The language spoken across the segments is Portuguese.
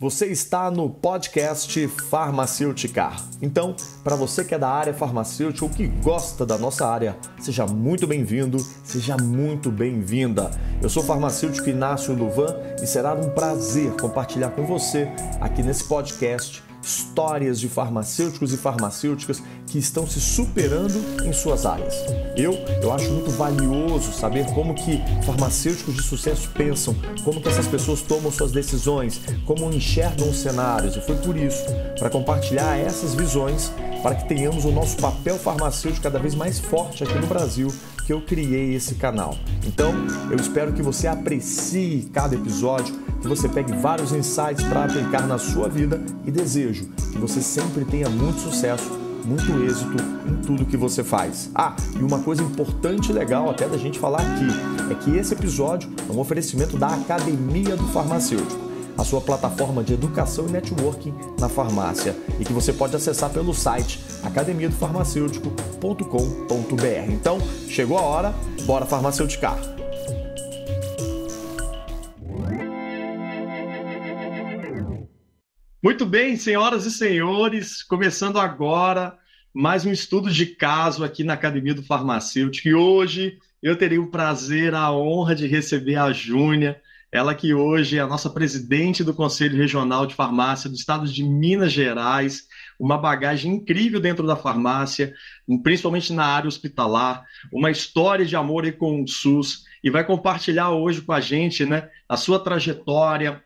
Você está no podcast Farmacêutica. Então, para você que é da área farmacêutica ou que gosta da nossa área, seja muito bem-vindo, seja muito bem-vinda. Eu sou o farmacêutico Inácio Luvan e será um prazer compartilhar com você, aqui nesse podcast, histórias de farmacêuticos e farmacêuticas que estão se superando em suas áreas. Eu acho muito valioso saber como que farmacêuticos de sucesso pensam, como que essas pessoas tomam suas decisões, como enxergam os cenários. E foi por isso, para compartilhar essas visões, para que tenhamos o nosso papel farmacêutico cada vez mais forte aqui no Brasil, que eu criei esse canal. Então, eu espero que você aprecie cada episódio, que você pegue vários insights para aplicar na sua vida e desejo que você sempre tenha muito sucesso, muito êxito em tudo que você faz. E uma coisa importante e legal até da gente falar aqui é que esse episódio é um oferecimento da Academia do Farmacêutico, a sua plataforma de educação e networking na farmácia, e que você pode acessar pelo site academiadofarmacêutico.com.br. Então, chegou a hora, bora farmaceuticar! Muito bem, senhoras e senhores, começando agora mais um estudo de caso aqui na Academia do Farmacêutico. E hoje eu terei o prazer, a honra de receber a Júnia, ela que hoje é a nossa presidente do Conselho Regional de Farmácia do Estado de Minas Gerais, uma bagagem incrível dentro da farmácia, principalmente na área hospitalar, uma história de amor com o SUS, e vai compartilhar hoje com a gente, né, a sua trajetória,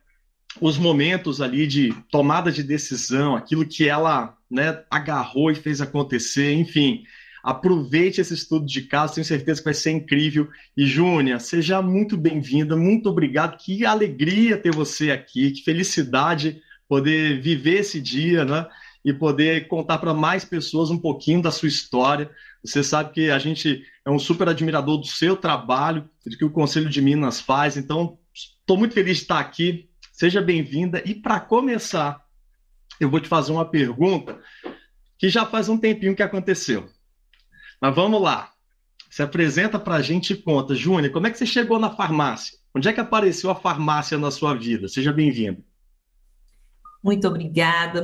os momentos ali de tomada de decisão, aquilo que ela, né, agarrou e fez acontecer, enfim. Aproveite esse estudo de caso, tenho certeza que vai ser incrível. E, Júnia, seja muito bem-vinda, muito obrigado, que alegria ter você aqui, que felicidade poder viver esse dia, né, e poder contar para mais pessoas um pouquinho da sua história. Você sabe que a gente é um super admirador do seu trabalho, do que o Conselho de Minas faz, então estou muito feliz de estar aqui. Seja bem-vinda. E para começar, eu vou te fazer uma pergunta que já faz um tempinho que aconteceu. Mas vamos lá. Se apresenta para a gente e conta. Júnia, como é que você chegou na farmácia? Onde é que apareceu a farmácia na sua vida? Seja bem-vinda. Muito obrigada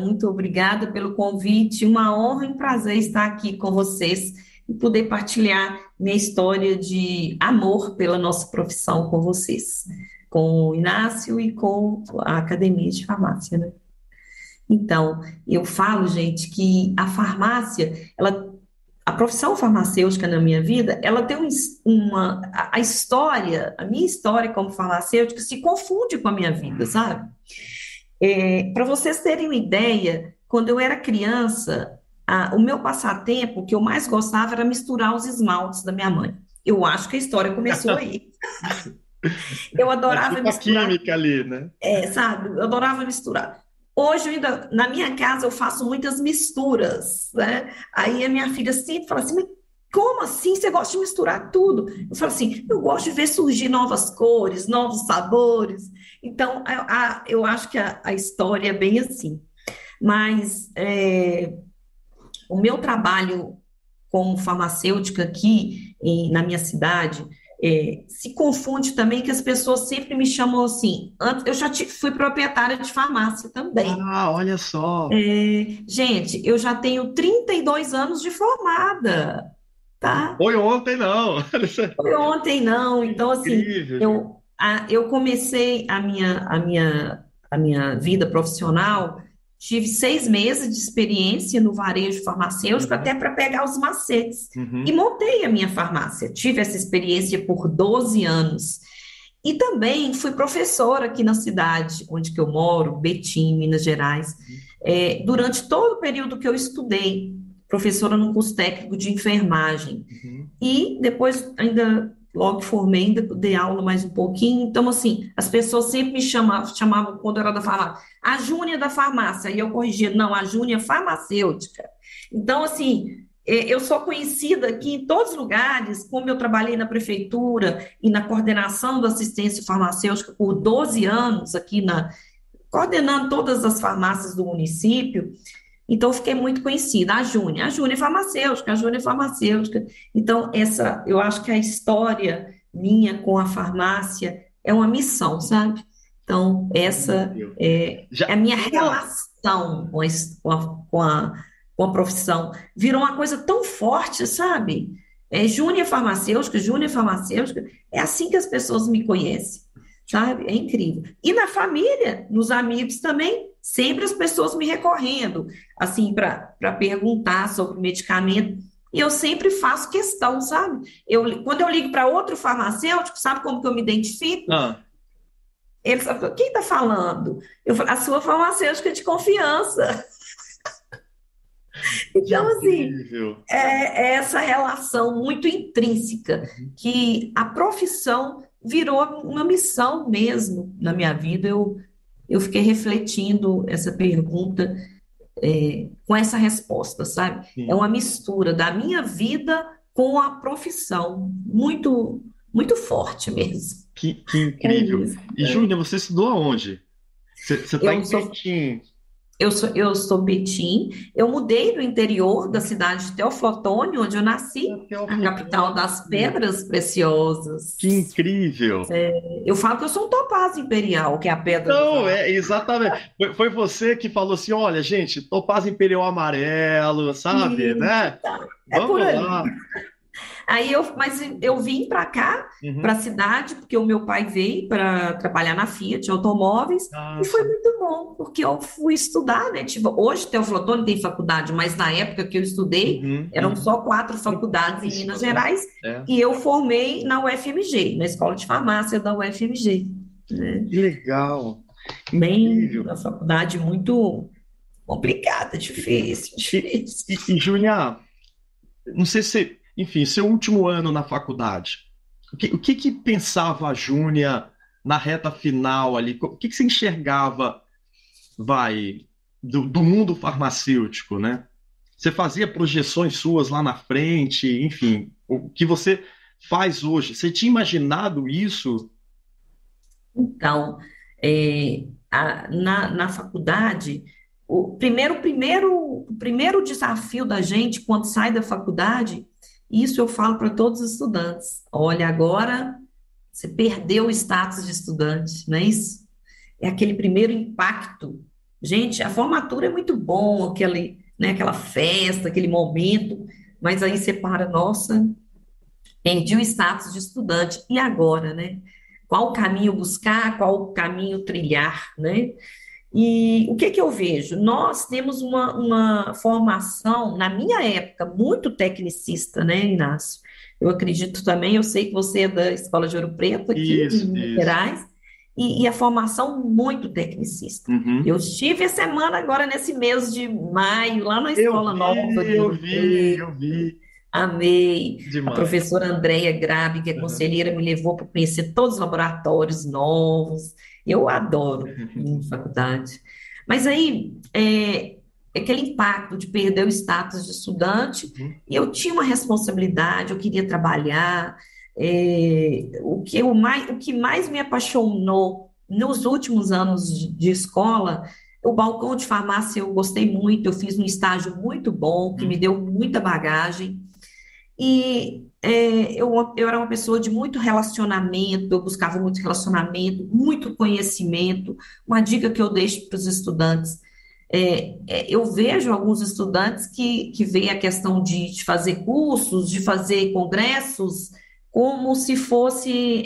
pelo convite. Uma honra e um prazer estar aqui com vocês e poder partilhar minha história de amor pela nossa profissão com vocês, com o Inácio e com a Academia de Farmácia, né? Então, eu falo, gente, que a farmácia, a profissão farmacêutica na minha vida, ela tem a história, a minha história como farmacêutica se confunde com a minha vida, sabe? Para vocês terem uma ideia, quando eu era criança, o meu passatempo que eu mais gostava era misturar os esmaltes da minha mãe. Eu acho que a história começou aí. Eu adorava misturar. Química ali, né? Sabe? Eu adorava misturar. Hoje, ainda, na minha casa, eu faço muitas misturas, né? Aí a minha filha sempre fala assim, mas como assim você gosta de misturar tudo? Eu falo assim, eu gosto de ver surgir novas cores, novos sabores. Então, eu acho que a história é bem assim. Mas o meu trabalho como farmacêutica aqui na minha cidade se confunde também, que as pessoas sempre me chamam assim. Antes, eu já fui proprietária de farmácia também. Olha só! Gente, eu já tenho 32 anos de formada, tá? Foi ontem, não. Foi ontem, não. Então, assim, Incrível. eu comecei a minha vida profissional. Tive 6 meses de experiência no varejo farmacêutico, até para pegar os macetes. E montei a minha farmácia. Tive essa experiência por 12 anos. E também fui professora aqui na cidade, onde que eu moro, Betim, Minas Gerais, durante todo o período que eu estudei. Professora no curso técnico de enfermagem. E depois, ainda logo formei, ainda dei aula mais um pouquinho. Então, assim, as pessoas sempre me chamavam quando eu era da farmácia, a Júnia da farmácia, e eu corrigia, não, a Júnia farmacêutica. Então, assim, eu sou conhecida aqui em todos os lugares, como eu trabalhei na prefeitura e na coordenação da assistência farmacêutica por 12 anos, aqui coordenando todas as farmácias do município. Então, eu fiquei muito conhecida, a Júnia farmacêutica, a Júnia farmacêutica. Então, eu acho que a história minha com a farmácia é uma missão, sabe? Então, essa Incrível. é a minha relação com a profissão. Virou uma coisa tão forte, sabe? Júnior farmacêutica, é assim que as pessoas me conhecem, sabe? É incrível. E na família, nos amigos também, sempre as pessoas me recorrendo, assim, para perguntar sobre o medicamento. E eu sempre faço questão, sabe? Quando eu ligo para outro farmacêutico, sabe como que eu me identifico? Ah, Ele falou, quem está falando? Eu falo, a sua farmacêutica de confiança. que Então, assim, incrível. é essa relação muito intrínseca, Uhum. que a profissão virou uma missão mesmo na minha vida. Eu fiquei refletindo essa pergunta, com essa resposta, sabe? É Sim, uma mistura da minha vida com a profissão, muito, muito forte mesmo. que É incrível. isso. E, Júnior, você estudou aonde? Você está Eu em sou Betim. eu sou Betim, eu mudei do interior da cidade de Teoflotone, onde eu nasci, Até o a capital das Flutone. pedras Que preciosas. incrível. Eu falo que eu sou um topázio imperial, que é a pedra do Não, val. é exatamente. Foi você que falou assim: olha, gente, topaz imperial amarelo, sabe, Isso, né? tá. É por Vamos ali. lá. Mas eu vim para cá, para a Uhum. cidade, porque o meu pai veio para trabalhar na Fiat Automóveis, Ah, e foi sim. muito bom, porque eu fui estudar, né? Tipo, hoje Teoflotone tem faculdade, mas na época que eu estudei, Uhum, eram uhum. só 4 faculdades em Minas Pouquíssimas, né? Gerais, É. e eu formei na UFMG, na Escola de Farmácia da UFMG, né? Que legal. Bem, Incrível. uma faculdade muito complicada, difícil, E, difícil. Júlia, não sei se, enfim, seu último ano na faculdade, o que pensava a Júnia na reta final ali? O que você enxergava, vai, do mundo farmacêutico, né? Você fazia projeções suas lá na frente, enfim, o que você faz hoje? Você tinha imaginado isso? Então, na faculdade, o primeiro desafio da gente quando sai da faculdade, isso eu falo para todos os estudantes. Olha, agora você perdeu o status de estudante, não é isso? É aquele primeiro impacto. Gente, a formatura é muito bom, né, aquela festa, aquele momento, mas aí você para, nossa, perdi o status de estudante. E agora, né? Qual caminho buscar, qual caminho trilhar, né? E o que que eu vejo? Nós temos uma formação, na minha época, muito tecnicista, né, Inácio? Eu acredito também, eu sei que você é da Escola de Ouro Preto, aqui de Isso, Minas isso. Gerais, e a formação muito tecnicista. Uhum. Eu estive a semana agora, nesse mês de maio, lá na Eu Escola Nova vi, de eu Ouro vi, eu Preto. vi. Amei. A Demais. professora Andréia Grabi, que é Uhum. conselheira, me levou para conhecer todos os laboratórios novos. Eu adoro em faculdade. Mas aí, aquele impacto de perder o status de estudante, Uhum. e eu tinha uma responsabilidade, eu queria trabalhar. O que mais me apaixonou nos últimos anos de escola, o balcão de farmácia eu gostei muito, eu fiz um estágio muito bom, que me Uhum. deu muita bagagem. Eu era uma pessoa de muito relacionamento, eu buscava muito relacionamento, muito conhecimento. Uma dica que eu deixo para os estudantes: eu vejo alguns estudantes que veem a questão de fazer cursos, de fazer congressos, como se fosse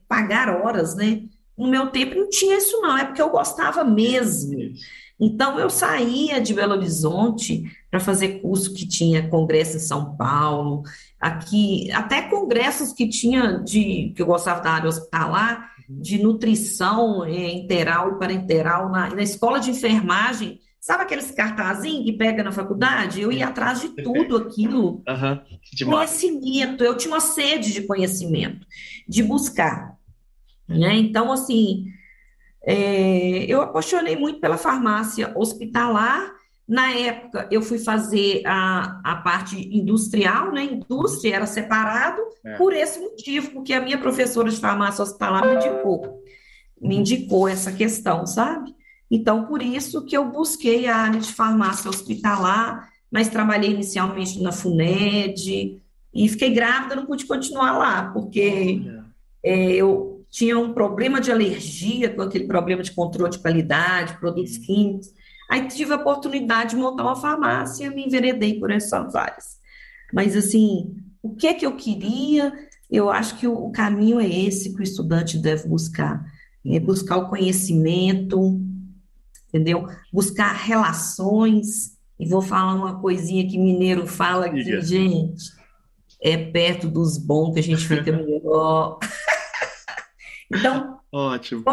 pagar horas, né? No meu tempo não tinha isso, não, é porque eu gostava Isso, mesmo. isso. Então, eu saía de Belo Horizonte para fazer curso que tinha congresso em São Paulo, aqui, até congressos que tinha que eu gostava da área hospitalar, Uhum. de nutrição enteral e parenteral na escola de enfermagem. Sabe aqueles cartazinhos que pega na faculdade? Eu ia atrás de tudo aquilo. Aham, demais. Conhecimento, eu tinha uma sede de conhecimento, de buscar, né? Então, assim, eu apaixonei muito pela farmácia hospitalar. Na época, eu fui fazer a parte industrial, né? Uhum. Indústria era separado É. por esse motivo, porque a minha professora de farmácia hospitalar me Uhum. indicou essa questão, sabe? Então, por isso que eu busquei a área de farmácia hospitalar, mas trabalhei inicialmente na FUNED e fiquei grávida, não pude continuar lá, porque Olha. tinha um problema de alergia, com aquele problema de controle de qualidade, produtos químicos. Aí tive a oportunidade de montar uma farmácia e me enveredei por essas áreas. Mas, assim, o que é que eu queria? Eu acho que o caminho é esse que o estudante deve buscar. É buscar o conhecimento, entendeu? Buscar relações. E vou falar uma coisinha que mineiro fala aqui, Diga. gente, é perto dos bons que a gente fica melhor. Então, Ótimo.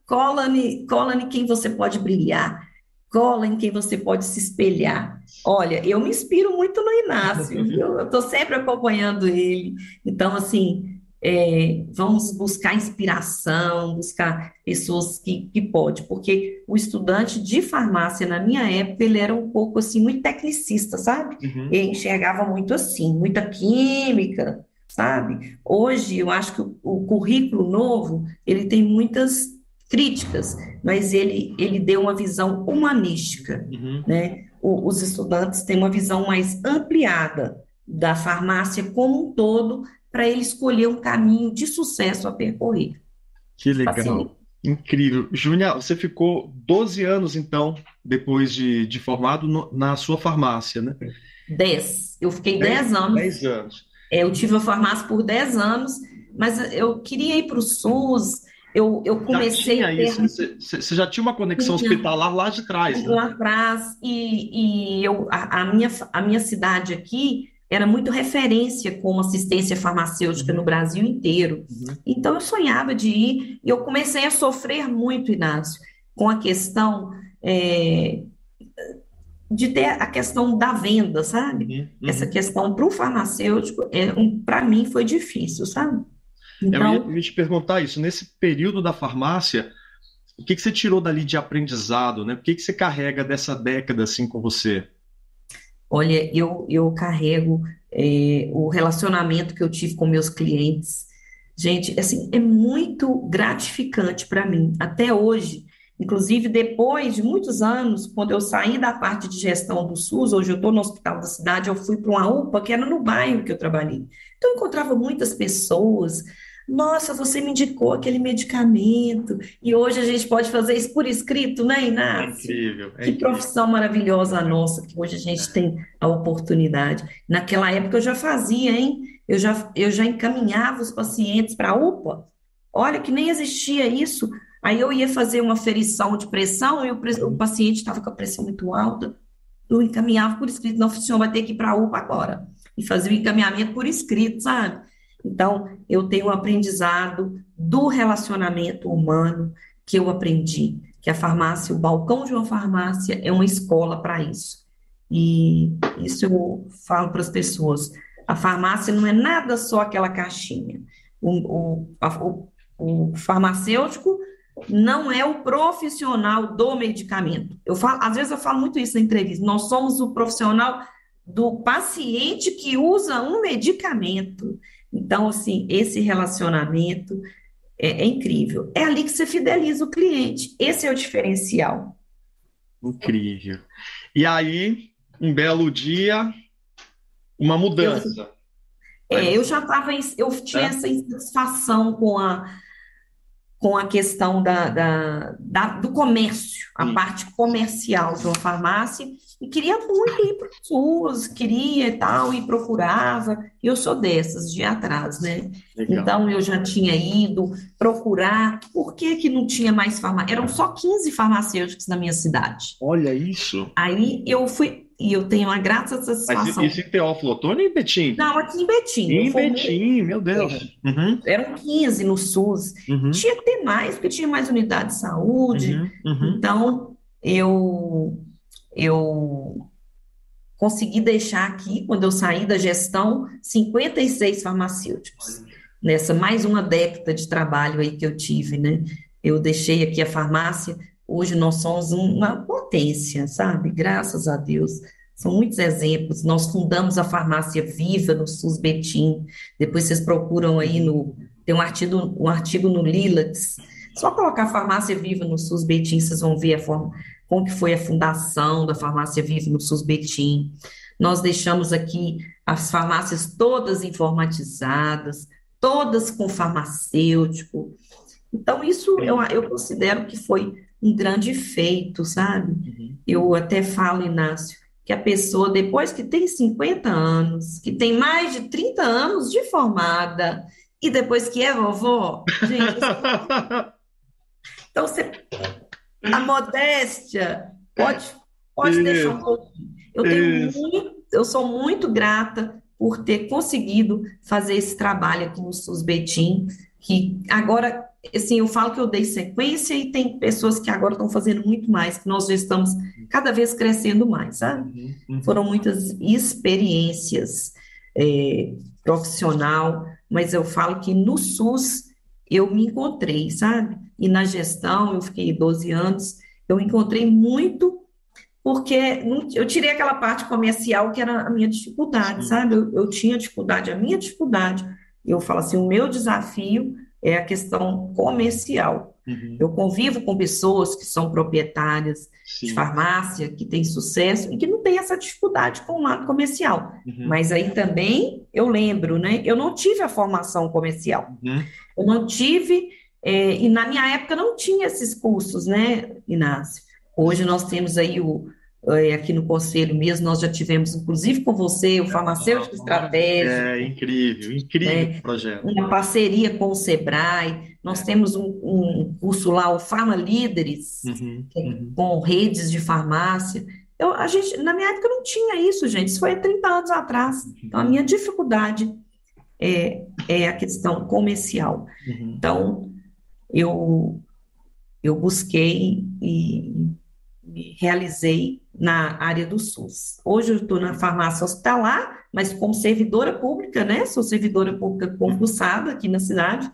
cola em quem você pode brilhar, cola em quem você pode se espelhar. Olha, eu me inspiro muito no Inácio, viu? Eu estou sempre acompanhando ele. Então, assim, vamos buscar inspiração, buscar pessoas que podem, porque o estudante de farmácia, na minha época, ele era um pouco, assim, muito tecnicista, sabe? Uhum. Ele enxergava muito assim, muita química, sabe? Hoje, eu acho que o currículo novo, ele tem muitas críticas, mas ele deu uma visão humanística, Uhum. né? Os estudantes têm uma visão mais ampliada da farmácia como um todo, para ele escolher um caminho de sucesso a percorrer. Que Facilita. legal. Incrível. Júnia, você ficou 12 anos, então, depois de formado na sua farmácia, né? 10. Eu fiquei 10, 10 anos. 10 anos. Eu tive a farmácia por 10 anos, mas eu queria ir para o SUS. Eu Já comecei tinha a ter isso, você já tinha uma conexão hospitalar lá de trás, né? lá atrás, a minha cidade aqui era muito referência como assistência farmacêutica no Uhum. Brasil inteiro. Uhum. Então, eu sonhava de ir, e eu comecei a sofrer muito, Inácio, com a questão de ter a questão da venda, sabe? Uhum. Essa Uhum. questão para o farmacêutico, para mim, foi difícil, sabe? Eu Então, ia te perguntar isso. Nesse período da farmácia, o que você tirou dali de aprendizado, né? O que você carrega dessa década assim com você? olha, eu carrego o relacionamento que eu tive com meus clientes. Gente, assim, é muito gratificante para mim, até hoje. Inclusive, depois de muitos anos, quando eu saí da parte de gestão do SUS, hoje eu estou no hospital da cidade, eu fui para uma UPA que era no bairro que eu trabalhei. Então, eu encontrava muitas pessoas. Nossa, você me indicou aquele medicamento, e hoje a gente pode fazer isso por escrito, né, É Inácio? incrível, é Que incrível. profissão maravilhosa a nossa, que hoje a gente tem a oportunidade. Naquela época eu já fazia, hein? Eu já encaminhava os pacientes para a UPA. Olha, que nem existia isso. Aí eu ia fazer uma ferição de pressão e o paciente estava com a pressão muito alta. Eu encaminhava por escrito, não, o senhor vai ter que ir para a UPA agora. E fazia o encaminhamento por escrito, sabe? Então, eu tenho um aprendizado do relacionamento humano que eu aprendi, que a farmácia, o balcão de uma farmácia é uma escola para isso. E isso eu falo para as pessoas. A farmácia não é nada só aquela caixinha. O farmacêutico não é o profissional do medicamento. Às vezes eu falo muito isso na entrevista. Nós somos o profissional do paciente que usa um medicamento. Então, assim, esse relacionamento é incrível. É ali que você fideliza o cliente. Esse é o diferencial. Incrível. E aí, um belo dia, uma Eu, mudança. Aí eu você, já estava, eu tinha né? essa insatisfação com a questão do comércio, a Sim, parte comercial de uma farmácia, e queria muito ir para o SUS, queria e tal, e procurava. Eu sou dessas, de ir atrás, né? legal. Então, eu já tinha ido procurar, por que que não tinha mais farmácia? Eram só 15 farmacêuticos na minha cidade. Olha isso. Aí eu fui, e eu tenho uma grata Mas satisfação. isso em Teófilo Otoni e Betim? Não, aqui em Betim, eu Em formei, Betim, meu Deus. Uhum, eram 15 no SUS. uhum, Tinha que ter mais, porque tinha mais unidade de saúde. uhum, uhum. Então, eu consegui deixar aqui, quando eu saí da gestão, 56 farmacêuticos. Nessa mais uma década de trabalho aí que eu tive, né? Eu deixei aqui a farmácia. Hoje nós somos uma potência, sabe? Graças a Deus. São muitos exemplos. Nós fundamos a farmácia Viva no SUS Betim. Depois vocês procuram aí tem um artigo no Lilacs. Só colocar farmácia Viva no SUS Betim, vocês vão ver a forma, como que foi a fundação da farmácia Viva no SUS Betim. Nós deixamos aqui as farmácias todas informatizadas, todas com farmacêutico. Então, isso eu considero que foi um grande feito, sabe? Uhum. Eu até falo, Inácio, que a pessoa, depois que tem 50 anos, que tem mais de 30 anos de formada, e depois que é vovó, gente, então a modéstia pode deixar um Isso, pouquinho. isso. Eu sou muito grata por ter conseguido fazer esse trabalho aqui no SUS Betim, que agora, assim, eu falo que eu dei sequência e tem pessoas que agora estão fazendo muito mais, que nós já estamos cada vez crescendo mais, sabe? Uhum, uhum. Foram muitas experiências profissional, mas eu falo que no SUS eu me encontrei, sabe? E na gestão, eu fiquei 12 anos, eu encontrei muito porque eu tirei aquela parte comercial que era a minha dificuldade, Sim. sabe? Eu tinha dificuldade, a minha dificuldade. Eu falo assim, o meu desafio é a questão comercial. Uhum. Eu convivo com pessoas que são proprietárias de Sim. farmácia, que têm sucesso e que não têm essa dificuldade com o lado comercial. Uhum. Mas aí também eu lembro, né? Eu não tive a formação comercial. Uhum. Eu não tive, e na minha época não tinha esses cursos, né, Inácio? Hoje nós temos aí aqui no Conselho mesmo, nós já tivemos, inclusive com você, o farmacêutico É estratégico, incrível, incrível o projeto. uma parceria com o Sebrae, nós É. temos um curso lá, o Farma Líderes, Uhum. que é Uhum. com redes de farmácia. A gente, na minha época não tinha isso, gente, isso foi há 30 anos atrás. Então, a minha dificuldade é a questão comercial. Uhum. Então, eu, eu busquei e me realizei na área do SUS. Hoje eu estou na farmácia hospitalar, mas como servidora pública, né? Sou servidora pública concursada aqui na cidade,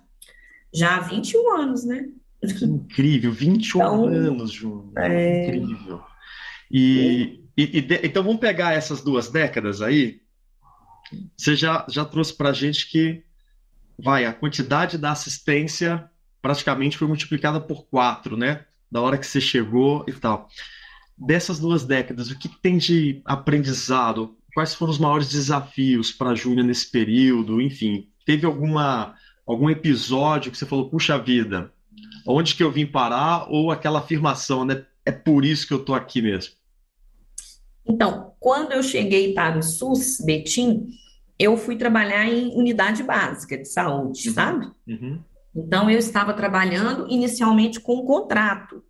já há 21 anos, né? Que incrível, 21 Então, anos, Júnior. Incrível. Então vamos pegar essas 2 décadas aí. Você já trouxe para a gente que a quantidade da assistência praticamente foi multiplicada por 4, né? Da hora que você chegou e tal. Dessas 2 décadas, o que tem de aprendizado? Quais foram os maiores desafios para a Júnior nesse período? Enfim, teve algum episódio que você falou, puxa vida, onde que eu vim parar? Ou aquela afirmação, né? É por isso que eu tô aqui mesmo. então, quando eu cheguei para o SUS, Betim, eu fui trabalhar em unidade básica de saúde, Uhum, sabe? uhum, Então, eu estava trabalhando inicialmente com um contrato,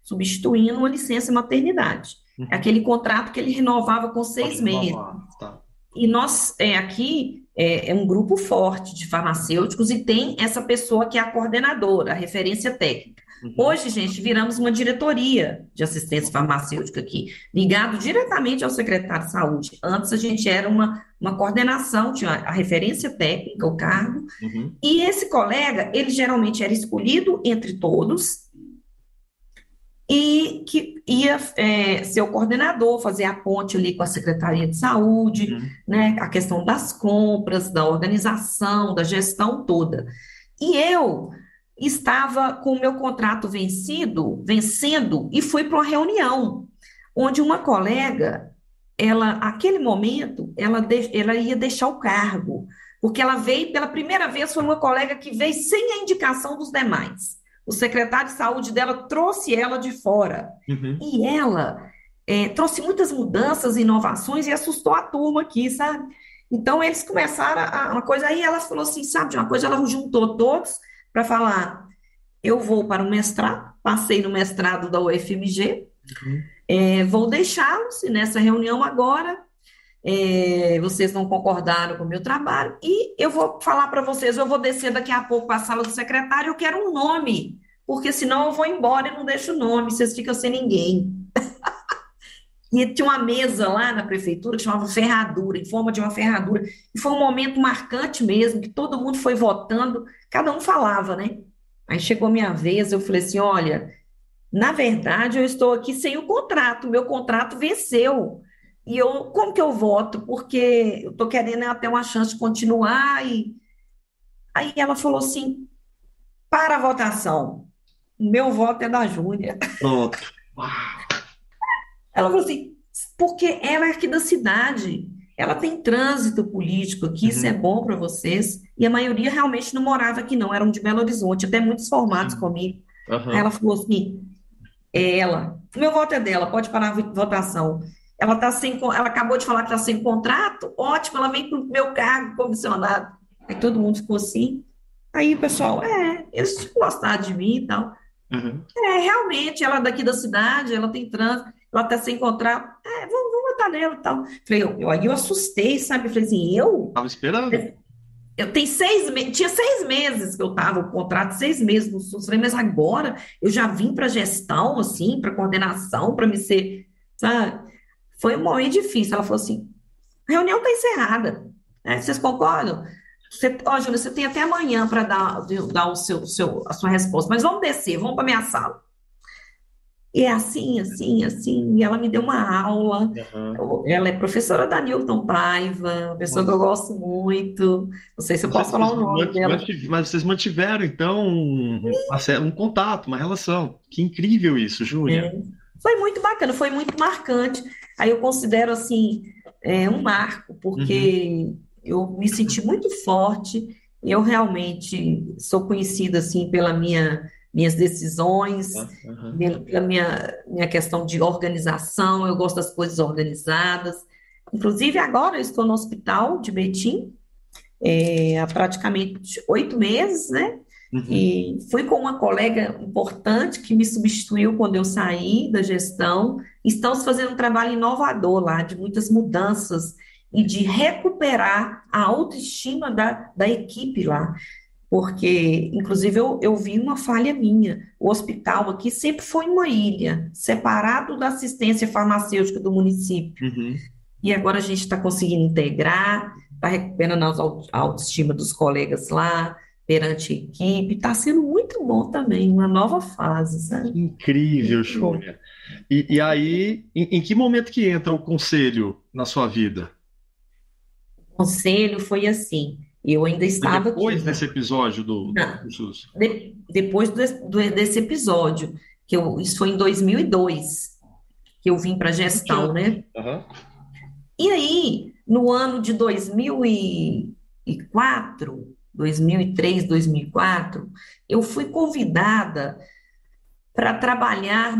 substituindo uma licença maternidade. É uhum. aquele contrato que ele renovava com Pode 6 meses. renovar, tá. E nós, aqui, é um grupo forte de farmacêuticos e tem essa pessoa que é a coordenadora, a referência técnica. Uhum. Hoje, gente, viramos uma diretoria de assistência farmacêutica aqui, ligado diretamente ao secretário de saúde. Antes a gente era uma coordenação, tinha a referência técnica, o cargo, Uhum. e esse colega, ele geralmente era escolhido entre todos e que ia ser o coordenador, fazer a ponte ali com a Secretaria de Saúde, Uhum. né, a questão das compras, da organização, da gestão toda. E eu estava com o meu contrato vencendo, e fui para uma reunião, onde uma colega, aquele momento, ela ia deixar o cargo, porque ela veio pela primeira vez, foi uma colega que veio sem a indicação dos demais. O secretário de saúde dela trouxe ela de fora. Uhum. E ela trouxe muitas mudanças, inovações e assustou a turma aqui, sabe? Então eles começaram uma coisa, aí ela falou assim, sabe, de uma coisa, ela juntou todos para falar, eu vou para o mestrado, passei no mestrado da UFMG, Uhum. vou deixá-los nessa reunião agora, vocês não concordaram com o meu trabalho, e eu vou falar para vocês, eu vou descer daqui a pouco para a sala do secretário, eu quero um nome, porque senão eu vou embora e não deixo o nome, vocês ficam sem ninguém. E tinha uma mesa lá na prefeitura que chamava ferradura, em forma de uma ferradura, e foi um momento marcante mesmo, que todo mundo foi votando, cada um falava, né? Aí chegou minha vez, eu falei assim, olha, na verdade, eu estou aqui sem o contrato. Meu contrato venceu. E como que eu voto? Porque eu estou querendo até uma chance de continuar. E aí ela falou assim: para a votação. O meu voto é da Júlia. Pronto. Ela falou assim: porque ela é aqui da cidade. ela tem trânsito político aqui, isso é Uhum. bom para vocês. E a maioria realmente não morava aqui, não, eram de Belo Horizonte, até muitos formados Sim. comigo. Aí Aham. ela falou assim: é ela, o meu voto é dela, pode parar a votação. Ela tá sem, ela acabou de falar que está sem contrato, ótimo, ela vem para o meu cargo comissionado. Aí todo mundo ficou assim. Aí o pessoal, eles tinham gostado de mim e tal. Uhum. Realmente, ela é daqui da cidade, ela tem trânsito, ela está sem contrato. Vamos votar nela e tal. Falei, aí eu assustei, sabe? Falei assim, eu? Tava esperando. Eu tenho tinha 6 meses que eu estava, o contrato, 6 meses no SUS. Falei, mas agora eu já vim para gestão, assim, para coordenação, para me ser, sabe? Foi muito difícil. Ela falou assim, a reunião está encerrada. Vocês concordam? Júlia, você tem até amanhã para dar a sua resposta, mas vamos descer, vamos para minha sala. E é assim, assim, assim. E ela me deu uma aula. Aham. Ela é professora da Newton Paiva, uma pessoa que eu Nossa. gosto muito. Não sei se eu posso falar Vocês o nome dela. mas vocês mantiveram, então, um contato, uma relação. Que incrível isso, Júlia. Foi muito bacana, foi muito marcante. Aí eu considero assim um marco, Uhum. porque eu me senti muito forte. E eu realmente sou conhecida assim pela minhas decisões, Aham. pela minha questão de organização. Eu gosto das coisas organizadas. Inclusive agora eu estou no hospital de Betim, há praticamente 8 meses, né? Uhum. E fui com uma colega importante que me substituiu quando eu saí da gestão. Estamos fazendo um trabalho inovador lá, de muitas mudanças e de recuperar a autoestima da equipe lá. Porque, inclusive, eu vi uma falha minha. O hospital aqui sempre foi uma ilha, separado da assistência farmacêutica do município. Uhum. E agora a gente está conseguindo integrar, está recuperando a autoestima dos colegas lá, perante a equipe. Está sendo muito bom também, uma nova fase, sabe? Que incrível, Muito bom. Júlia. E aí, em que momento que entra o conselho na sua vida? O conselho foi assim, eu ainda Foi estava aqui, depois desse episódio do na- SUS? depois desse episódio, isso foi em 2002, que eu vim para a 20 gestão, anos. né? Aham. E aí, no ano de 2004, 2003, 2004, eu fui convidada para trabalhar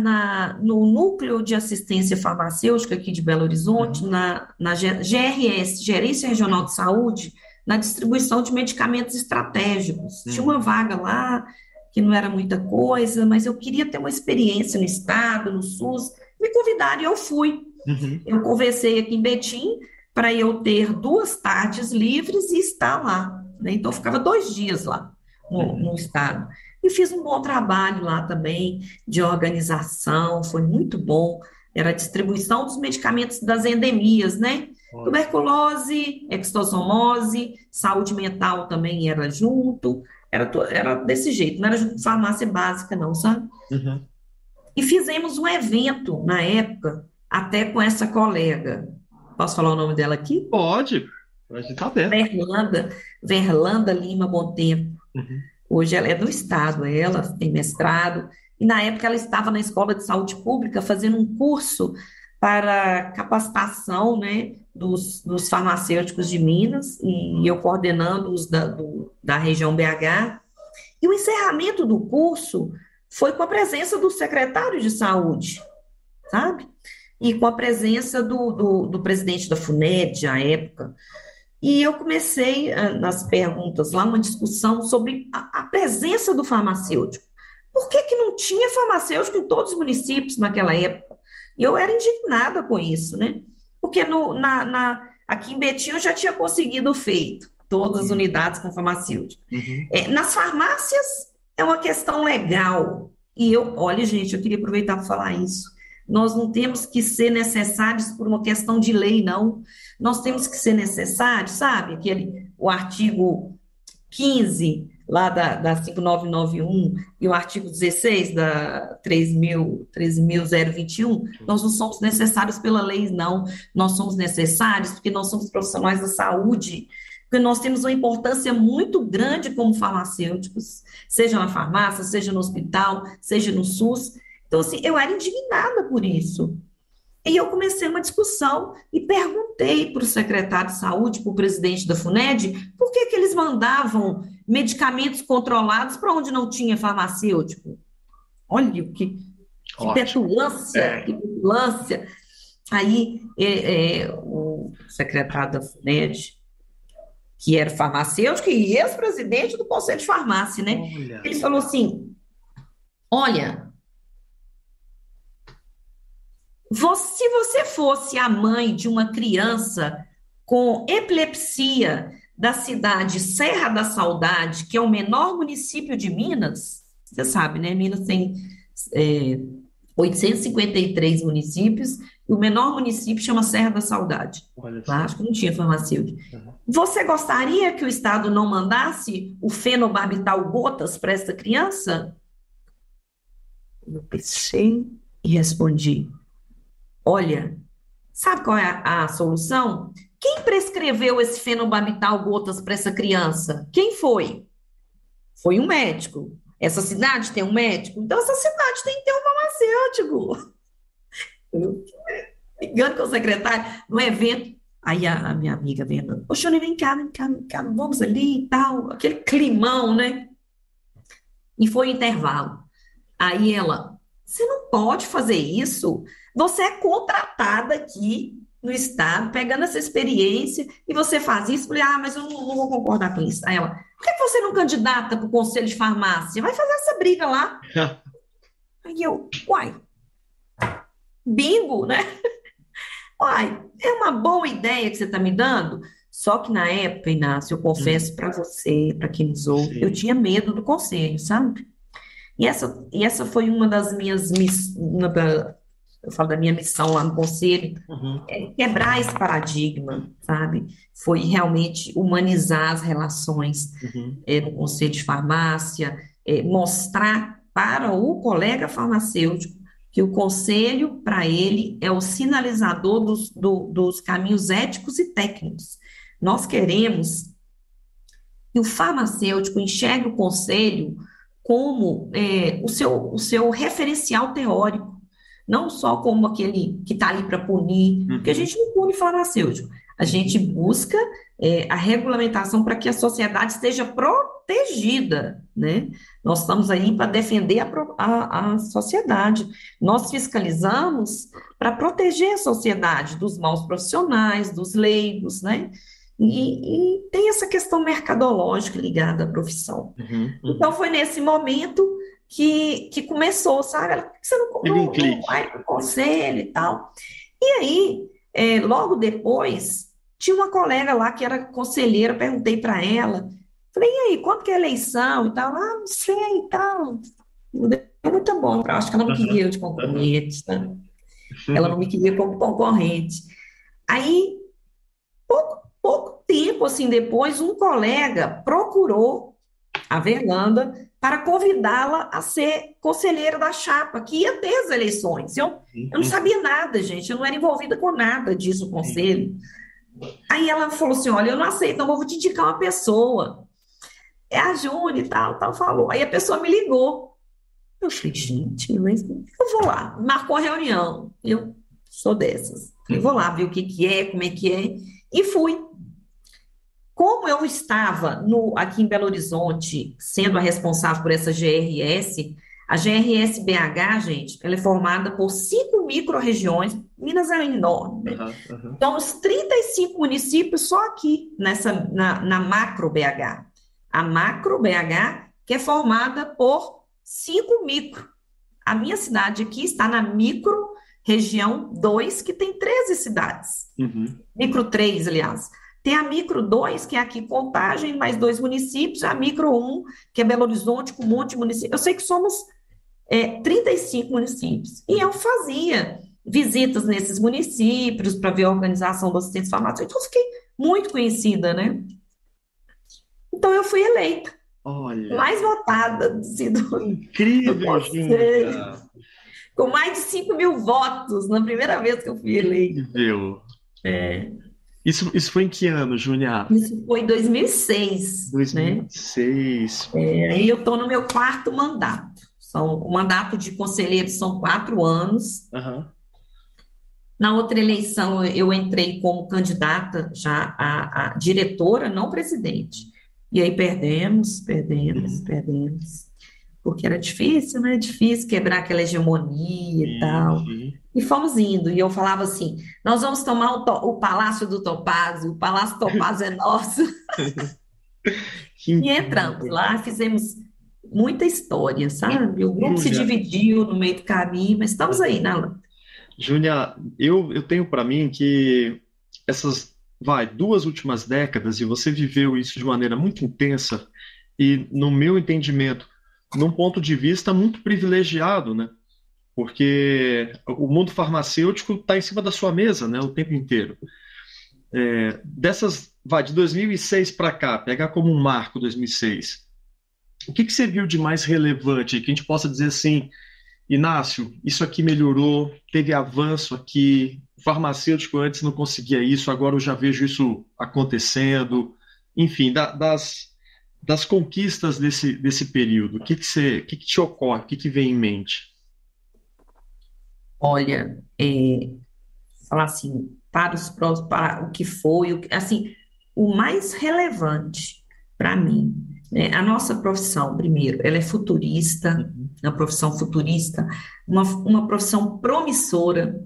no Núcleo de Assistência Farmacêutica aqui de Belo Horizonte, Uhum. na GRS, Gerência Regional de Saúde, na distribuição de medicamentos estratégicos. Tinha uma Uhum. vaga lá, que não era muita coisa, mas eu queria ter uma experiência no Estado, no SUS. Me convidaram e eu fui. Uhum. Eu conversei aqui em Betim para eu ter 2 tardes livres e estar lá, né? Então, eu ficava 2 dias lá no Uhum. estado. E fiz um bom trabalho lá também, de organização, foi muito bom. Era a distribuição dos medicamentos das endemias, né? Olha. Tuberculose, extossomose, saúde mental também era junto. Era desse jeito, não era junto com farmácia básica, não, sabe? Uhum. E fizemos um evento na época, até com essa colega. Posso falar o nome dela aqui? Pode. A gente tá aberto. Verlanda, Verlanda Lima Bontempo. Uhum. Hoje ela é do estado, ela tem mestrado. E na época ela estava na Escola de Saúde Pública fazendo um curso para capacitação, né, dos farmacêuticos de Minas, e eu coordenando os da região BH. E o encerramento do curso foi com a presença do secretário de saúde, sabe? E com a presença do presidente da FUNED, à época. E eu comecei, nas perguntas lá, uma discussão sobre a presença do farmacêutico. Por que que não tinha farmacêutico em todos os municípios naquela época? E eu era indignada com isso, né? Porque aqui em Betim eu já tinha conseguido feito todas as Uhum. unidades com farmacêutico. Uhum. Nas farmácias é uma questão legal. E olha, gente, eu queria aproveitar para falar isso. Nós não temos que ser necessários por uma questão de lei, não. Nós temos que ser necessários, sabe? O artigo 15 lá da 5991 e o artigo 16 da 13.021, nós não somos necessários pela lei, não. Nós somos necessários porque nós somos profissionais da saúde, porque nós temos uma importância muito grande como farmacêuticos, seja na farmácia, seja no hospital, seja no SUS. Então, assim, eu era indignada por isso. E eu comecei uma discussão e perguntei para o secretário de saúde, para o presidente da FUNED, por que que eles mandavam medicamentos controlados para onde não tinha farmacêutico. Olha que Ótimo. petulância, que petulância. Aí o secretário da FUNED, que era farmacêutico e ex-presidente do Conselho de Farmácia, né? Olha. Ele falou assim: olha, se você fosse a mãe de uma criança com epilepsia da cidade Serra da Saudade, que é o menor município de Minas, você sabe, né? Minas tem 853 municípios, e o menor município chama Serra da Saudade. Lá acho que não tinha farmacêutico. Você gostaria que o Estado não mandasse o fenobarbital gotas para essa criança? Eu pensei e respondi: olha, sabe qual é a solução? Quem prescreveu esse fenobarbital gotas para essa criança? Quem foi? Foi um médico. Essa cidade tem um médico? Então essa cidade tem que ter um farmacêutico. Ligando com o secretário no evento. Aí a minha amiga vendo: ô, Shone, vem cá, vamos ali e tal. Aquele climão, né? E foi o intervalo. Aí ela: você não pode fazer isso. Você é contratada aqui no Estado, pegando essa experiência, e você faz isso. Eu falei: mas eu não vou concordar com isso. Aí ela: por que você não candidata para o Conselho de Farmácia? Vai fazer essa briga lá. Aí eu: uai, bingo, né? Uai, é uma boa ideia que você está me dando. Só que na época, Inácio, eu confesso para você, para quem nos ouve, eu tinha medo do conselho, sabe? E essa foi uma das minhas eu falo da minha missão lá no conselho, quebrar esse paradigma, sabe? Foi realmente humanizar as relações no conselho de farmácia, mostrar para o colega farmacêutico que o conselho, para ele, é o sinalizador dos caminhos éticos e técnicos. Nós queremos que o farmacêutico enxergue o conselho como o seu referencial teórico, não só como aquele que está ali para punir, porque a gente não pune farmacêutico, a gente busca a regulamentação para que a sociedade esteja protegida, né? Nós estamos aí para defender a sociedade, nós fiscalizamos para proteger a sociedade dos maus profissionais, dos leigos, né? E tem essa questão mercadológica ligada à profissão. Então, foi nesse momento que começou, sabe? Ela: por que você não vai para o conselho e tal? E aí, logo depois, tinha uma colega lá que era conselheira, perguntei para ela, falei: e aí, quanto que é a eleição e tal? Não sei e tal. Não deu muito bom, acho que ela não queria eu de concorrente, né? Ela não me queria como concorrente. Aí, pouco tempo assim depois, um colega procurou a Verlanda para convidá-la a ser conselheira da chapa, que ia ter as eleições. Eu não sabia nada, gente, eu não era envolvida com nada disso, o conselho. Aí ela falou assim: olha, eu não aceito, não, eu vou te indicar uma pessoa. É a June e tal, falou. Aí a pessoa me ligou. Eu falei: gente, mas eu vou lá. Marcou a reunião. Eu sou dessas. Eu vou lá ver o que é, como é que é. E fui. Como eu estava aqui em Belo Horizonte, sendo a responsável por essa GRS, a GRS BH, gente, ela é formada por 5 micro-regiões. Minas é enorme, né? Então, os 35 municípios só aqui, na macro BH. A macro BH, que é formada por 5 micro. A minha cidade aqui está na micro região 2, que tem 13 cidades. Micro 3, aliás. Tem a micro 2, que é aqui Contagem, mais 2 municípios, a micro 1, que é Belo Horizonte, com um monte de municípios. Eu sei que somos 35 municípios. E eu fazia visitas nesses municípios para ver a organização do assistente farmacêutico. Então, eu fiquei muito conhecida, né? Então, eu fui eleita. Olha. Mais votada do Incrível, gente. Com mais de 5 mil votos, na primeira vez que eu fui eleita. Incrível. Isso foi em que ano, Júnia? Isso foi em 2006. 2006. Né? Aí eu estou no meu 4º mandato. O mandato de conselheiro são 4 anos. Na outra eleição, eu entrei como candidata já a diretora, não presidente. E aí Uhum. perdemos, porque era difícil, né? Difícil quebrar aquela hegemonia e Sim, tal. sim. E fomos indo, e eu falava assim: nós vamos tomar o Palácio do Topázio, o Palácio Topázio é nosso. Que E entramos incrível. lá, fizemos muita história, sabe? O grupo se Júlia, dividiu no meio do caminho, mas estamos aí na luta. Júlia, eu tenho para mim que essas, vai, 2 últimas décadas, e você viveu isso de maneira muito intensa, e no meu entendimento, num ponto de vista muito privilegiado, né? Porque o mundo farmacêutico está em cima da sua mesa, né, o tempo inteiro. Dessas, vai, de 2006 para cá, pegar como um marco 2006, o que que você viu de mais relevante que a gente possa dizer assim, Inácio, isso aqui melhorou, teve avanço aqui, o farmacêutico antes não conseguia isso, agora eu já vejo isso acontecendo, enfim, das conquistas desse período, o que que te ocorre, o que que vem em mente? Olha, falar assim, para os próximos, para o que foi, assim, o mais relevante para mim, né, a nossa profissão, primeiro, ela é futurista, Uhum. uma profissão futurista, uma profissão promissora,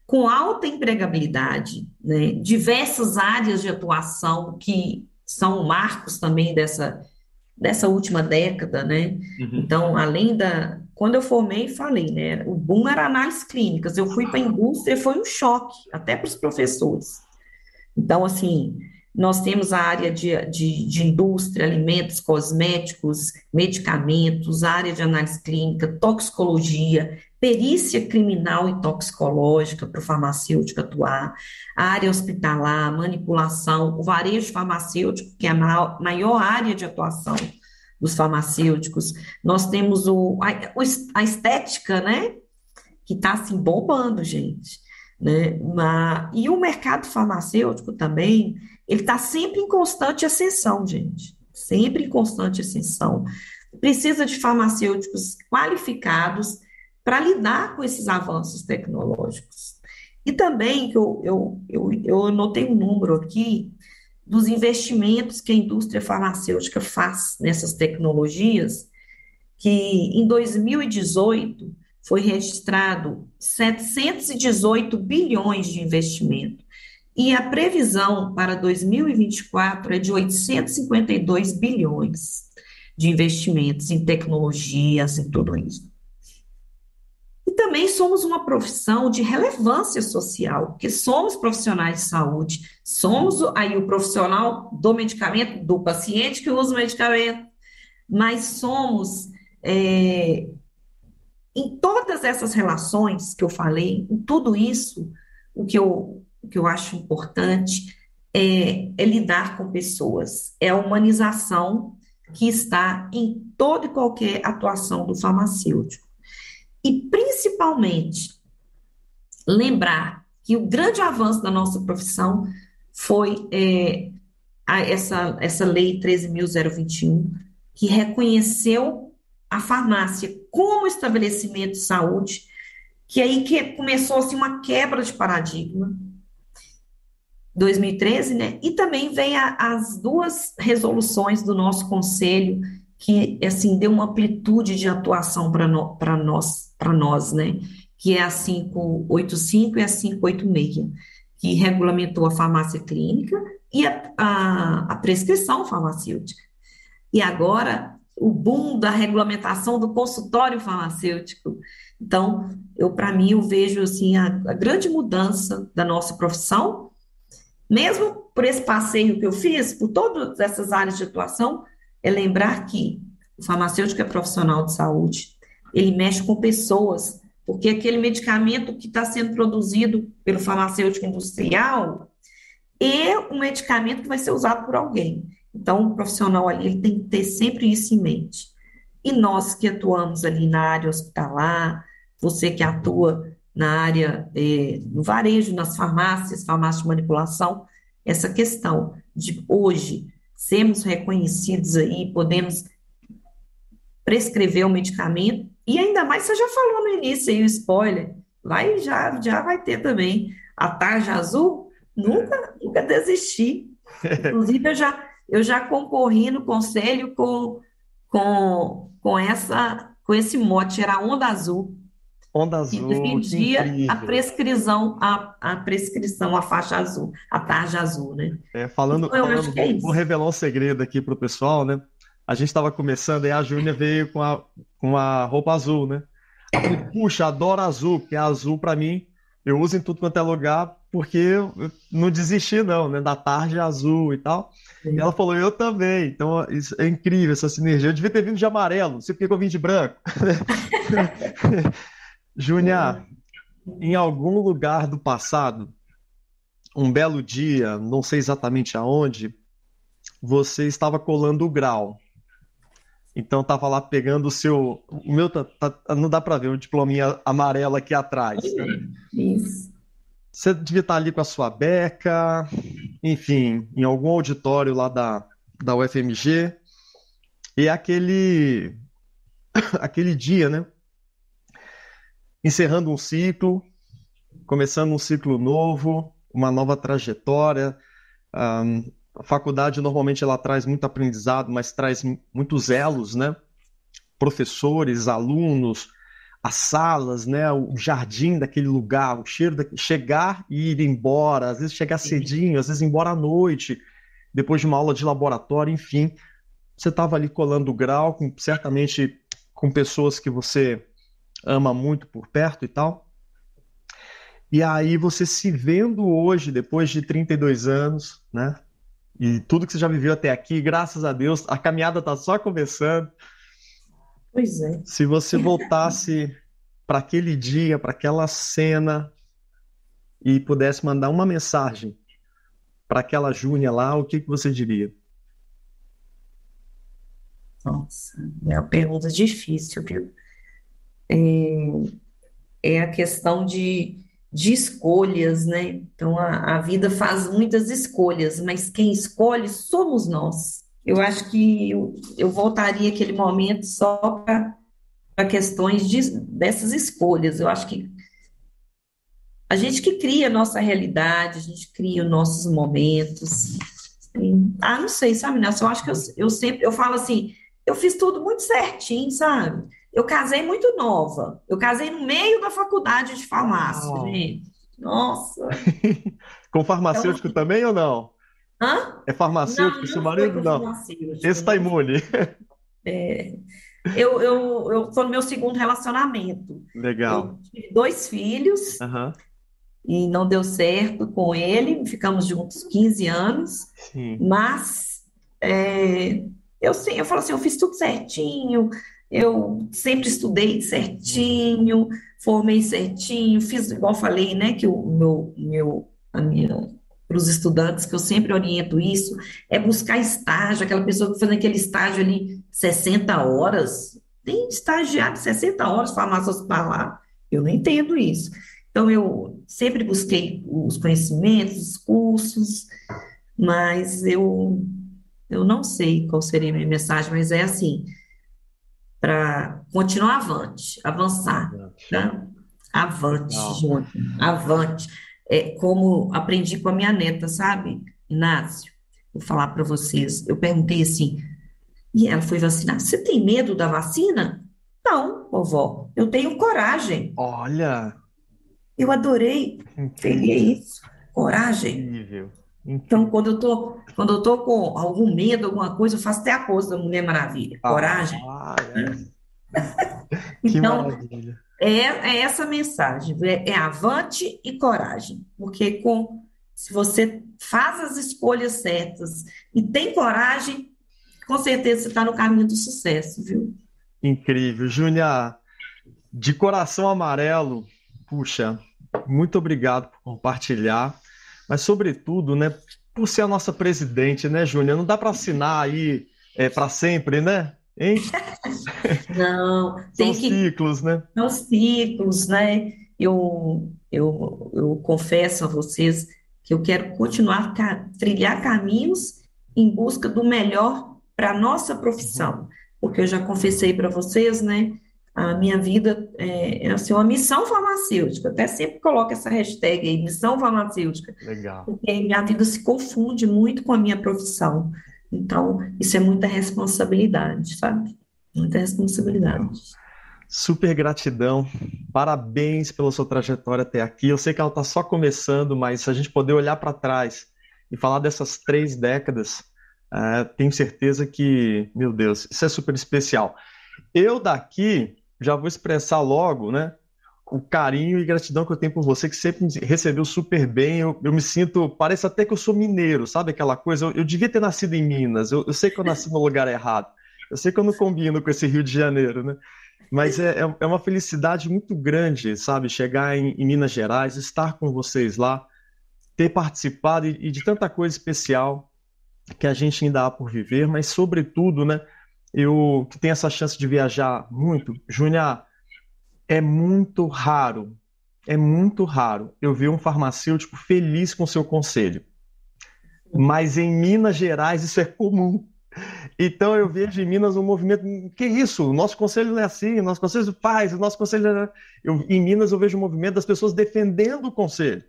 com alta empregabilidade, né, diversas áreas de atuação que são marcos também dessa última década, né? Uhum. Então, além da. Quando eu formei, falei, né? O boom era análises clínicas. Eu fui para a indústria e foi um choque, até para os professores. Então, assim, nós temos a área de indústria, alimentos, cosméticos, medicamentos, a área de análise clínica, toxicologia, perícia criminal e toxicológica para o farmacêutico atuar, a área hospitalar, manipulação, o varejo farmacêutico, que é a maior área de atuação dos farmacêuticos. Nós temos a estética, né? Que está assim bombando, gente, né? E o mercado farmacêutico também, ele está sempre em constante ascensão, gente, sempre em constante ascensão. Precisa de farmacêuticos qualificados para lidar com esses avanços tecnológicos. E também que eu anotei um número aqui dos investimentos que a indústria farmacêutica faz nessas tecnologias, que em 2018 foi registrado 718 bilhões de investimento. E a previsão para 2024 é de 852 bilhões de investimentos em tecnologias, em tudo isso. E também somos uma profissão de relevância social, porque somos profissionais de saúde, somos aí o profissional do medicamento, do paciente que usa o medicamento, mas somos é, em todas essas relações que eu falei, em tudo isso, o que eu acho importante é lidar com pessoas, é a humanização que está em toda e qualquer atuação do farmacêutico. E, principalmente, lembrar que o grande avanço da nossa profissão foi essa lei 13.021, que reconheceu a farmácia como estabelecimento de saúde, que aí que começou assim, uma quebra de paradigma, 2013, né? E também vem as duas resoluções do nosso conselho, que assim deu uma amplitude de atuação para nós, né? Que é a 585 e a 586, que regulamentou a farmácia clínica e a prescrição farmacêutica. E agora o boom da regulamentação do consultório farmacêutico. Então, para mim, eu vejo assim a grande mudança da nossa profissão, mesmo por esse passeio que eu fiz, por todas essas áreas de atuação, é lembrar que o farmacêutico é profissional de saúde, ele mexe com pessoas, porque aquele medicamento que está sendo produzido pelo farmacêutico industrial é um medicamento que vai ser usado por alguém. Então, o profissional ali ele tem que ter sempre isso em mente. E nós que atuamos ali na área hospitalar, você que atua na área, no varejo, nas farmácias, farmácia de manipulação, essa questão de hoje sermos reconhecidos aí, podemos prescrever o medicamento, e ainda mais, você já falou no início aí o spoiler, Lá já vai ter também. A tarja azul, nunca desisti. Inclusive, eu já concorri no conselho com esse mote, era a onda azul, Onda que azul, que defendia incrível. a prescrição, a faixa azul, a tarja azul, né? Falando, Então, eu acho falando, que é vou isso. revelar um segredo aqui pro pessoal, né? A gente estava começando e a Júnia veio com a roupa azul, né? Eu falei, puxa, adoro azul, porque azul pra mim eu uso em tudo quanto é lugar, porque eu não desisti não, né? Da tarde azul e tal. E ela falou, eu também. Então, isso é incrível essa sinergia. Eu devia ter vindo de amarelo, não sei porque que eu vim de branco. Júnia, em algum lugar do passado, um belo dia, não sei exatamente aonde, você estava colando o grau. Então tava lá pegando o seu. O meu não dá para ver, o diplominha amarelo aqui atrás, né? Isso. Você devia estar ali com a sua beca, enfim, em algum auditório lá da UFMG. E é aquele dia, né? Encerrando um ciclo, começando um ciclo novo, uma nova trajetória. A faculdade normalmente ela traz muito aprendizado, mas traz muitos elos, né? Professores, alunos, as salas, né? O jardim daquele lugar, o cheiro chegar e ir embora, às vezes chegar cedinho, às vezes ir embora à noite, depois de uma aula de laboratório, enfim. Você estava ali colando o grau, certamente com pessoas que você ama muito por perto e tal. E aí você se vendo hoje, depois de 32 anos, né? E tudo que você já viveu até aqui, graças a Deus, a caminhada está só começando. Pois é. Se você voltasse para aquele dia, para aquela cena e pudesse mandar uma mensagem para aquela Júnia lá, o que que você diria? Nossa, é uma pergunta difícil, viu? É a questão de escolhas, né? Então, a vida faz muitas escolhas, mas quem escolhe somos nós. Eu acho que eu voltaria aquele momento só para questões dessas escolhas. Eu acho que a gente que cria a nossa realidade, a gente cria os nossos momentos. Não sei, sabe, Nelson? Eu acho que eu sempre, eu falo assim, eu fiz tudo muito certinho, sabe? Eu casei muito nova. Eu casei no meio da faculdade de farmácia, Uau! gente. Nossa. Com Então, farmacêutico assim, também ou não? hã? É farmacêutico Não, seu não foi marido? com Não. farmacêutico, Esse tá não. imune. Eu tô no meu segundo relacionamento. Legal. Eu tive dois filhos Aham. e não deu certo com ele. Ficamos juntos 15 anos, Sim. mas é, eu falo assim, eu fiz tudo certinho, eu sempre estudei certinho, formei certinho, fiz igual eu falei, né, que a minha, para os estudantes, que eu sempre oriento isso, é buscar estágio, aquela pessoa que faz aquele estágio ali 60 horas, tem estagiário de 60 horas, farmácia hospitalar, eu não entendo isso. Então, eu sempre busquei os conhecimentos, os cursos, mas eu não sei qual seria a minha mensagem, mas é assim, para continuar avante, avançar, tá? Avante, Legal. Júnior, avante. É como aprendi com a minha neta, sabe, Inácio? Vou falar para vocês. Eu perguntei assim, e ela foi vacinar. Você tem medo da vacina? Não, vovó, eu tenho coragem. Olha, Eu adorei, peguei incrível, isso, coragem. incrível, Então, incrível. quando eu tô com algum medo, alguma coisa, eu faço até a pose da Mulher Maravilha, coragem. É. Que Então, maravilha. é essa mensagem, é avante e coragem, porque se você faz as escolhas certas e tem coragem, com certeza você está no caminho do sucesso, viu? Incrível. Júnia, de coração amarelo, puxa, muito obrigado por compartilhar, mas sobretudo, né, por ser a nossa presidente, né, Júnior? Não dá para assinar aí para sempre, né? Hein? Não, São tem que ciclos, né? são ciclos, né? Eu confesso a vocês que eu quero continuar trilhar caminhos em busca do melhor para a nossa Uhum. profissão, porque eu já confessei para vocês, né? a minha vida é assim, uma missão farmacêutica. Eu até sempre coloco essa hashtag aí, missão farmacêutica, Legal. porque minha vida se confunde muito com a minha profissão. Então, isso é muita responsabilidade, sabe? Muita responsabilidade. Legal. Super gratidão, parabéns pela sua trajetória até aqui. Eu sei que ela está só começando, mas se a gente poder olhar para trás e falar dessas 3 décadas, tenho certeza que, meu Deus, isso é super especial. Eu daqui já vou expressar logo, né, o carinho e gratidão que eu tenho por você, que sempre me recebeu super bem. Eu me sinto, parece até que eu sou mineiro, sabe aquela coisa? Eu devia ter nascido em Minas, eu sei que eu nasci no lugar errado, eu sei que eu não combino com esse Rio de Janeiro, né? Mas é uma felicidade muito grande, sabe? Chegar em Minas Gerais, estar com vocês lá, ter participado e de tanta coisa especial que a gente ainda há por viver, mas sobretudo, né? Eu que tenho essa chance de viajar muito, Júnior, é muito raro eu ver um farmacêutico feliz com seu conselho. Mas em Minas Gerais isso é comum. Então eu vejo em Minas um movimento, que isso? O nosso conselho não é assim, o nosso conselho faz, o nosso conselho não é... Em Minas eu vejo um movimento das pessoas defendendo o conselho.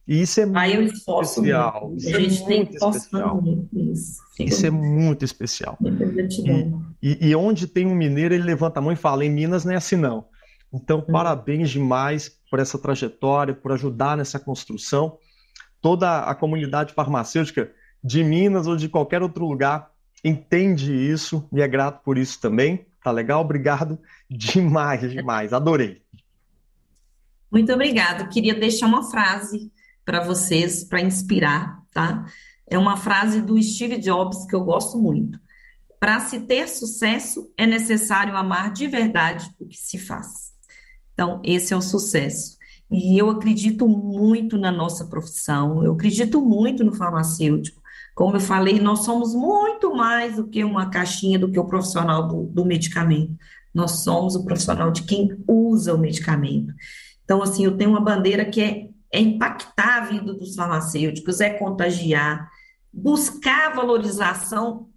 E isso é Aí eu muito esforço especial. muito, a Isso é gente tem muito que esforçar especial. muito isso. Isso é Fico muito especial. muita E, gratidão. e onde tem um mineiro, ele levanta a mão e fala, em Minas não é assim não. Então, Hum. parabéns demais por essa trajetória, por ajudar nessa construção. Toda a comunidade farmacêutica de Minas ou de qualquer outro lugar entende isso e é grato por isso também. Tá legal? Obrigado demais, demais. Adorei. Muito obrigada. Queria deixar uma frase para vocês, para inspirar, tá? É uma frase do Steve Jobs que eu gosto muito. Para se ter sucesso, é necessário amar de verdade o que se faz. Então, esse é o sucesso. E eu acredito muito na nossa profissão, eu acredito muito no farmacêutico. Como eu falei, nós somos muito mais do que uma caixinha, do que o profissional do medicamento. Nós somos o profissional de quem usa o medicamento. Então, assim, eu tenho uma bandeira que é impactar a vida dos farmacêuticos, é contagiar, buscar valorização,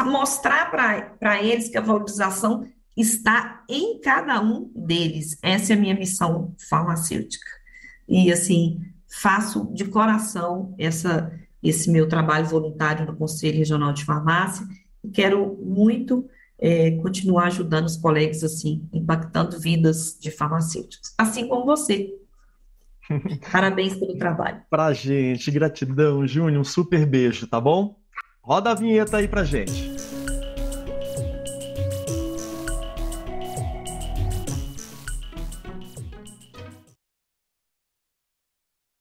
mostrar para eles que a valorização está em cada um deles. Essa é a minha missão farmacêutica. E, assim, faço de coração esse meu trabalho voluntário no Conselho Regional de Farmácia e quero muito continuar ajudando os colegas, assim, impactando vidas de farmacêuticos, assim como você. Parabéns pelo trabalho. Pra gente, gratidão, Júnior, um super beijo, tá bom? Roda a vinheta aí pra gente.